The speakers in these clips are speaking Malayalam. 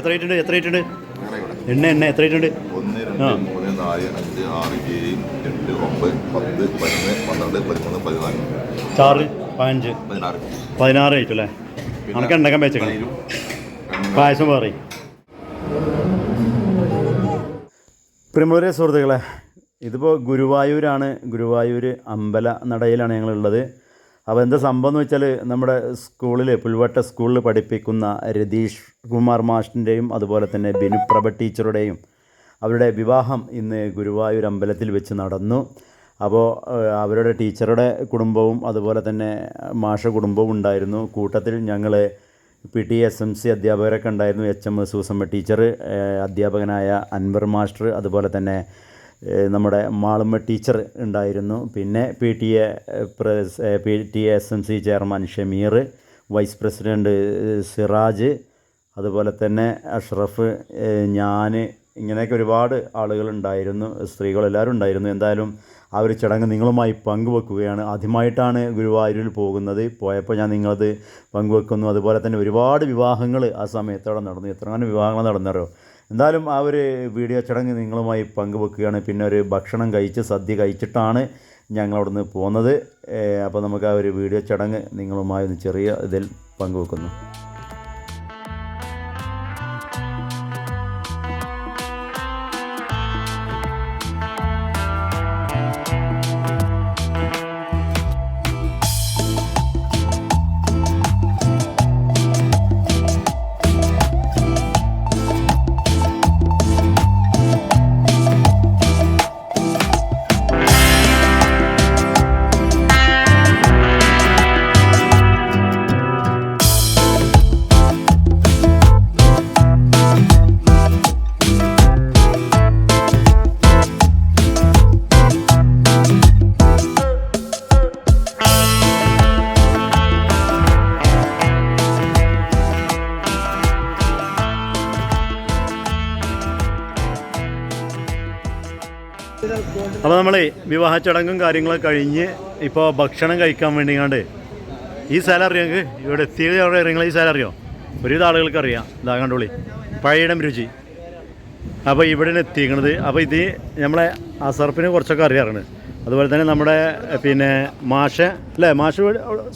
എത്ര ആയിട്ടുണ്ട് എണ്ണ എത്ര ആയിട്ടുണ്ട്? 1 2 3 4 5 6 7 8 9 10 11 12 13 14 ചാറ് 15 16 ആയിട്ടും അല്ലേ? കണക്ക് ഉണ്ടാക്കാൻ വെച്ചേക്കണം. പായസം വേറെ. പ്രിയമുള്ളവരെ സുഹൃത്തുക്കളെ, ഇതിപ്പോൾ ഗുരുവായൂർ അമ്പല നടയിലാണ് ഞങ്ങളുള്ളത്. അപ്പോൾ എന്താ സംഭവം എന്ന് വെച്ചാൽ നമ്മുടെ സ്കൂളിൽ പുൽവട്ട സ്കൂളിൽ പഠിപ്പിക്കുന്ന രതീഷ് കുമാർ മാഷിൻ്റെയും അതുപോലെ തന്നെ ബിനുപ്രഭ ടീച്ചറുടെയും അവരുടെ വിവാഹം ഇന്ന് ഗുരുവായൂർ അമ്പലത്തിൽ വെച്ച് നടന്നു. അപ്പോൾ അവരുടെ ടീച്ചറുടെ കുടുംബവും അതുപോലെ തന്നെ മാഷ കുടുംബവും ഉണ്ടായിരുന്നു. കൂട്ടത്തിൽ ഞങ്ങൾ PT SMC അധ്യാപകരൊക്കെ ഉണ്ടായിരുന്നു. HM സൂസമ്മ ടീച്ചർ, അധ്യാപകനായ അൻവർ മാസ്റ്റർ, അതുപോലെ തന്നെ നമ്മുടെ മാളുമ്മ ടീച്ചർ ഉണ്ടായിരുന്നു. പിന്നെ PTA SMC chairman Shameer, vice president Siraj, അതുപോലെ തന്നെ അഷ്റഫ്, ഞാൻ, ഇങ്ങനെയൊക്കെ ഒരുപാട് ആളുകളുണ്ടായിരുന്നു. സ്ത്രീകളെല്ലാവരും ഉണ്ടായിരുന്നു. എന്തായാലും ആ ഒരു ചടങ്ങ് നിങ്ങളുമായി പങ്കുവെക്കുകയാണ്. ആദ്യമായിട്ടാണ് ഗുരുവായൂരിൽ പോകുന്നത്. പോയപ്പോൾ ഞാൻ നിങ്ങളത് പങ്കുവെക്കുന്നു. അതുപോലെ തന്നെ ഒരുപാട് വിവാഹങ്ങൾ ആ സമയത്തോടെ നടന്നു. എത്രങ്ങാനും വിവാഹങ്ങൾ നടന്നോ. എന്തായാലും ആ ഒരു വീഡിയോ ചടങ്ങ് നിങ്ങളുമായി പങ്കുവെക്കുകയാണ്. പിന്നെ ഒരു ഭക്ഷണം കഴിച്ച് സദ്യ കഴിച്ചിട്ടാണ് ഞങ്ങളവിടുന്ന് പോകുന്നത്. അപ്പോൾ നമുക്ക് ആ ഒരു വീഡിയോ ചടങ്ങ് നിങ്ങളുമായി ഒന്ന് ചെറിയ ഇതിൽ പങ്കുവെക്കുന്നു. അപ്പോൾ നമ്മൾ വിവാഹ ചടങ്ങും കാര്യങ്ങളൊക്കെ കഴിഞ്ഞ് ഇപ്പോൾ ഭക്ഷണം കഴിക്കാൻ വേണ്ടിങ്ങാണ്ട് ഈ സ്ഥലം അറിയാം. ഇവിടെ എത്തിയത് അവിടെ നിങ്ങൾ ഈ സ്ഥലം അറിയോ? ഒരുവിധ ആളുകൾക്ക് അറിയാം. ഇതാ കണ്ടോളി, പഴയിടം രുചി. അപ്പോൾ ഇവിടെയാണ് എത്തിക്കുന്നത്. അപ്പോൾ ഇത് നമ്മളെ അസർപ്പിനെ കുറച്ചൊക്കെ അറിയാറുണ്ട്. അതുപോലെ തന്നെ നമ്മുടെ പിന്നെ മാഷ് അല്ലേ, മാഷ്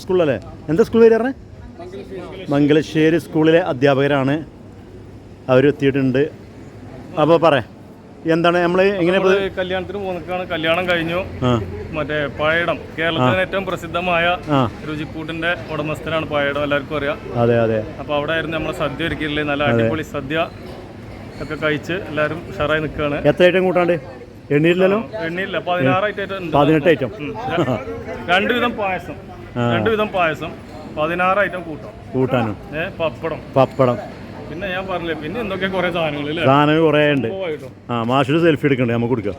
സ്കൂളിലല്ലേ, എന്താ സ്കൂൾ പേര് പറഞ്ഞത്? മംഗലശ്ശേരി സ്കൂളിലെ അധ്യാപകരാണ്. അവരെത്തിയിട്ടുണ്ട്. അപ്പോൾ പറയാം എന്താണ് നമ്മൾ എങ്ങനെ കല്യാണത്തിന് പോകുന്നതാണ്. കല്യാണം കഴിഞ്ഞു. മറ്റേ പഴയിടം, കേരളത്തിലെ ഏറ്റവും പ്രസിദ്ധമായ രുചിക്കൂട്ടിന്റെ ഉടമസ്ഥനാണ് പഴയിടം, എല്ലാവർക്കും അറിയാം. അതെ അതെ. അപ്പൊ അവിടെ ആയിരുന്നു നമ്മളെ സദ്യ ഒരുക്കിയില്ലേ, നല്ല അടിപൊളി സദ്യ ഒക്കെ കഴിച്ച് എല്ലാവരും ഉഷാറായി നിൽക്കുകയാണ്. എത്ര ഐറ്റം കൂട്ടാണ്ട്? എണ്ണീരില്ലല്ലോ? എണ്ണയില്ല, 16 ഐറ്റം. 18 ഐറ്റം. 2 വിധം പായസം, 16 ഐറ്റം കൂട്ടാനും പപ്പടം. പിന്നെ ഞാൻ പറഞ്ഞില്ലേ, പിന്നെ എന്തൊക്കെ കുറെ സാധനങ്ങൾ കുറേ ഉണ്ട്. മാഷൊരു സെൽഫി എടുക്കണ്ടേ, നമുക്ക് കൊടുക്കാം.